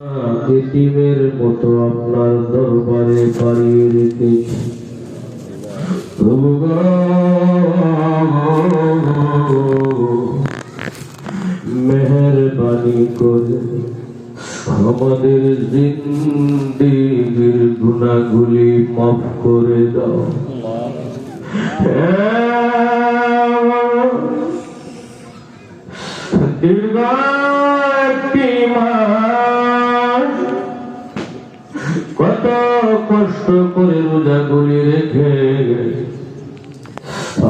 এতিমের মতো আপনার দরবারে পাড়িয়ে রেখেছি। মেহেরবানি করে আমাদের জিন্দেগীর গুনাহগুলি মাফ করে দাও। দীর্ঘ একটি মাস কত কষ্ট করে রোজাগুলি রেখে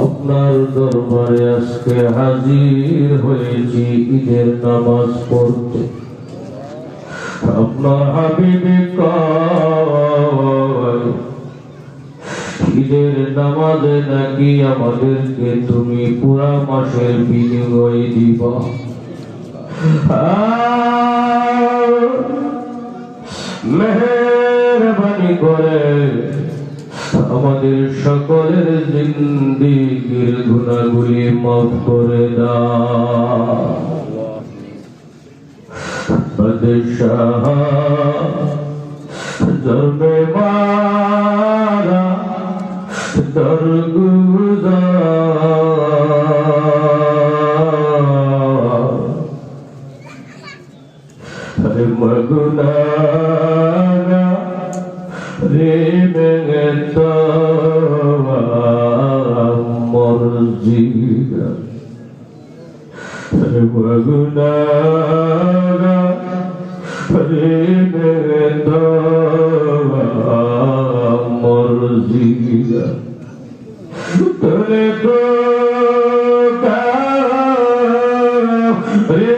আপনার দরবারে আজকে হাজির হয়েছি ঈদের নামাজ পড়তে। আপনার হাবিবে কয় ঈদের নামাজে নাকি আমাদেরকে তুমি পুরা মাসের বিনিময় দিবা। মেহেরবানি করে আমাদের সকলের জিন্দেগীর গুনাহগুলি মাফ করে দাও। বাদশাহ দরবে মারা দরগুজার মগুনারা রে বেগেতো মরজিগা রে মগুনারা রে বেগেতো মরজিগা তোরে তো রে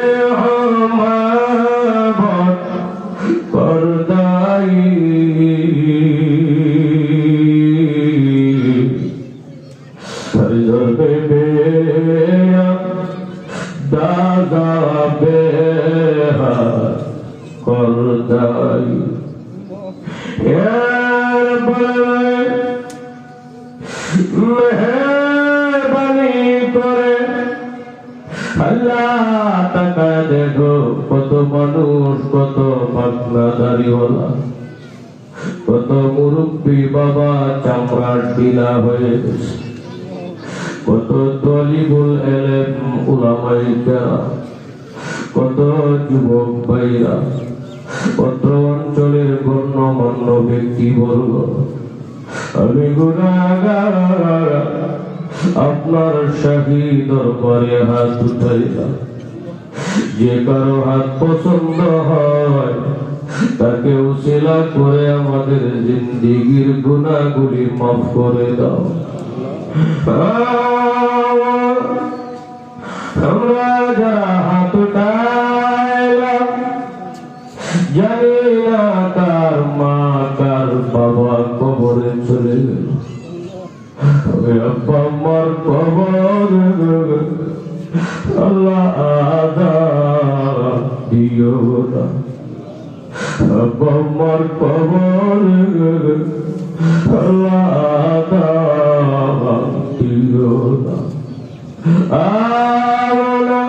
দাদা বেহা করদাই মেহেরবানি করে আল্লাহ টাকা দেখো কত মানুষ, কত পাতলা দাড়িওয়ালা, কত মুরব্বী বাবা চামড়ার ঢিলা হয়ে গেছে, কত তলিবুল এলেম উলামায়ে কেরাম, কত যুবক ভাইরা, কত অঞ্চলের গণ্যমান্য ব্যক্তিবর্গ। আমি গুনাহগার আপনার শাহী দরবারে হাত উঠাইলাম। যে কারো হাত পছন্দ হয় তাকে উসিলা করে আমাদের জিন্দেগীর গুনাহগুলি মাফ করে দাও। আমরা যারা হাত উঠাইলাম জানি না কার মা কার বাবা কবরে চলে গেল। আব্বা আমার কবর আল্লাহ আযাব দিও না। আব্বা আমার কবর আল্লাহ আযাব দিও না। আল্লাহ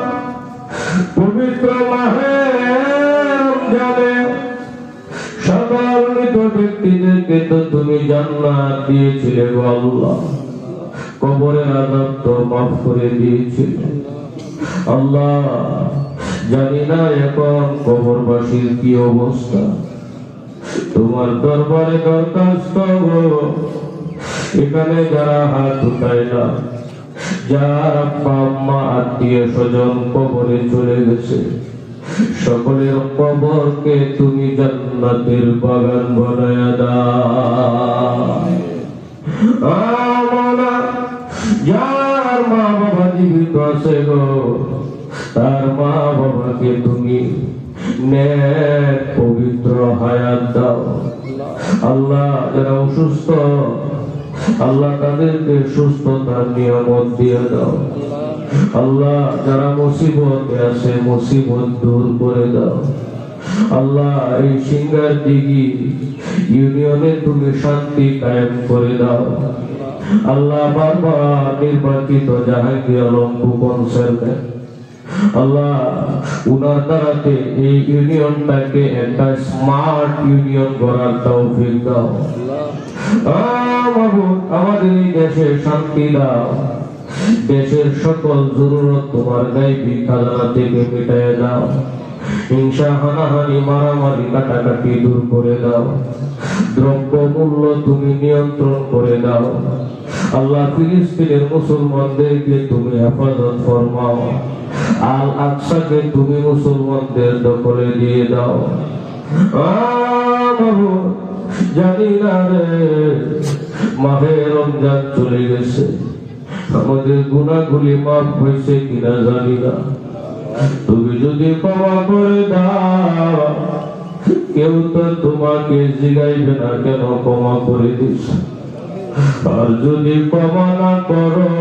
পবিত্র মাহে রমজানে সকল মৃত ব্যক্তিদেরকে তো তুমি জান্নাত দিয়েছিলে গো আল্লাহ, কবরের আযাব তো মাফ করে দিয়েছিলে আল্লাহ। জানি না এখন কবরবাসীর কি অবস্থা, তোমার দরবারে দরখাস্ত এখানে যারা হাত উঠাইলাম, যার আব্বা আম্মা আত্মীয় স্বজন কবরে চলে গেছে, সকলের কবরকে তুমি জান্নাতের বাগান বানায়া দাও। যার মা বাবা জীবিত আছে গো, তার মা বাবাকে তুমি নেক পবিত্র হায়াত দাও আল্লাহ। যারা অসুস্থ আল্লাহ তাদেরকে সুস্থতার নিয়ামত দিয়ে দাও আল্লাহ। যারা মুসিবতে আছে মুসিবত দূর করে দাও আল্লাহ। এই সিঙ্গারদিঘি ইউনিয়নে তুমি শান্তি কায়েম করে দাও আল্লাহ। বারবার নির্বাচিত জাহাঙ্গীর আলম খোকন স্যারকে আল্লাহ উনার দ্বারাতে এই ইউনিয়নটাকে একটা স্মার্ট ইউনিয়ন করার তৌফিক দাও। মাবুদ, আমাদের এই দেশে শান্তি দাও, দেশের সকল জরুরত তোমার গায়বী খাজানা থেকে মিটাইয়া দাও। হিংসা, হানাহানি, মারামারি, কাটাকাটি দূর করে দাও। দ্রব্য মূল্য তুমি নিয়ন্ত্রণ করে দাও। আল্লাহ, ফিলিস্তিনের মুসলমানদেরকে তুমি হেফাজত ফরমাও। আল আকসাকে তুমি মুসলমানদের দখলে দিয়ে দাও। জানি না রে, মাহে রমজান চলে গেছে, আমাদের গুনাহগুলি মাফ হয়েছে কিনা জানি না। তুমি যদি ক্ষমা করে দাও, কেউ তো তোমাকে জিগাইবে না কেন ক্ষমা করে দিস। আর যদি ক্ষমা না করো,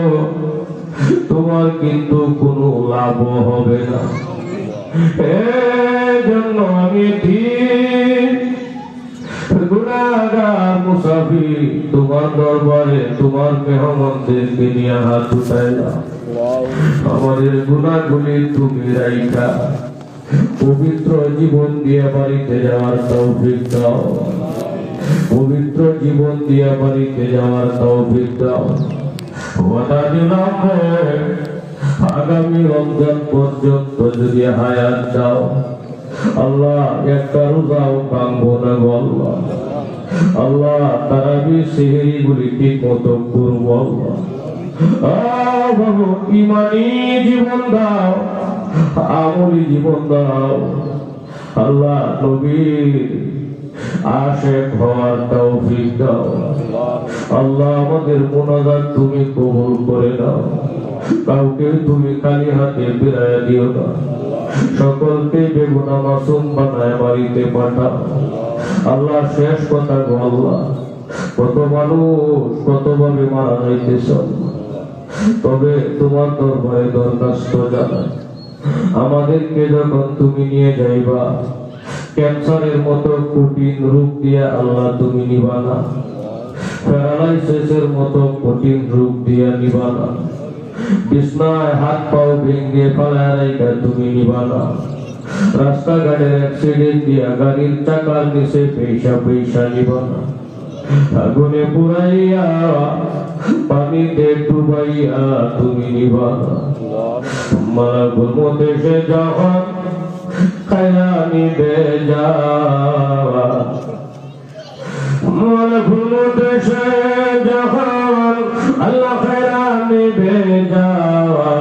তোমার কিন্তু কোনো লাভ হবে না। এই জন্য আমি ঠিক গুনাহগার মুসাফির তোমার দরবারে তোমার মেহমানদেরকে নিয়ে হাত উঠাইলাম। আমাদের গুনাহগুলি তুমি রাইখা পবিত্র জীবন দিয়ে বাড়িতে যাওয়ার তৌফিক দাও। পবিত্র জীবন দিয়ে বাড়িতে যাওয়ার তৌফিক দাও। ওয়াদা দিলাম আগামী রমজান পর্যন্ত যদি হায়াত দাও, আল্লাহ একটা রোজাও ভাঙবো না গো আল্লাহ। আল্লাহ, তারাবি সেহরি গুলি ঠিক মতো করবো আল্লাহ। বাবু, ইমানি জীবন দাও, আমলি জীবন দাও আল্লাহ। নবীর আশিক হওয়ার তৌফিক দাও আল্লাহ। আমাদের মুনাজাত তুমি কবুল করে নাও। কাউকে তুমি খালি হাতে ফিরাইয়া দিও না। সকলকে বেগুনা মাসুম বানায় বাড়িতে পাঠাও আল্লাহ। শেষ কথা গো আল্লাহ, কত মানুষ কতভাবে মারা যাইতেছে, তবে তোমার দরবারে দরখাস্ত জানাই, আমাদেরকে যখন তুমি নিয়ে যাইবা, ক্যান্সারের মতো কঠিন রোগ দিয়ে আল্লাহ তুমি নিবা না, প্যারালাইসিসের মতো কঠিন রোগ দিয়ে নিবা না, বিছনায় হাত পাও ভেঙে ফেলায় রাইখা তুমি নিবা না, রাস্তাঘাটের অ্যাক্সিডেন্ট দিয়া গাড়ির চাকার নিচে পয়সা পয়সা নিবা না, আগুনে পুরাইয়া পানিতে ডুবাইয়া তুমি নিবা না। মালাকুল মউত এসে যখন খায়া নিবে যাওয়া, মালাকুল মউত এসে যখন আল্লাহ খায়া নিবে যাওয়া,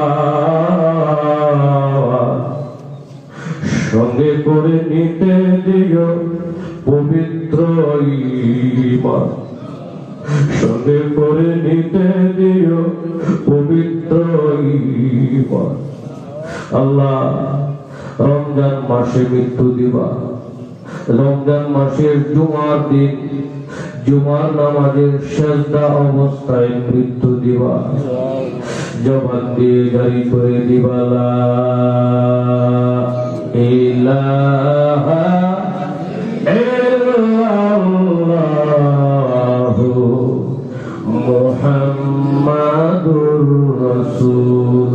সঙ্গে করে নিতে দিও পবিত্র ঈমান, সঙ্গে করে নিতে দিও পবিত্র ঈমান। আল্লাহ, রমজান মাসে মৃত্যু দিবা, রমজান মাসের জুমার দিন জুমার নামাজের সেজদা অবস্থায় মৃত্যু দিবা, জবান দিয়ে জারি করে দিবা লা ইলাহা ইল্লাল্লাহু মুহাম্মাদুর রাসূল।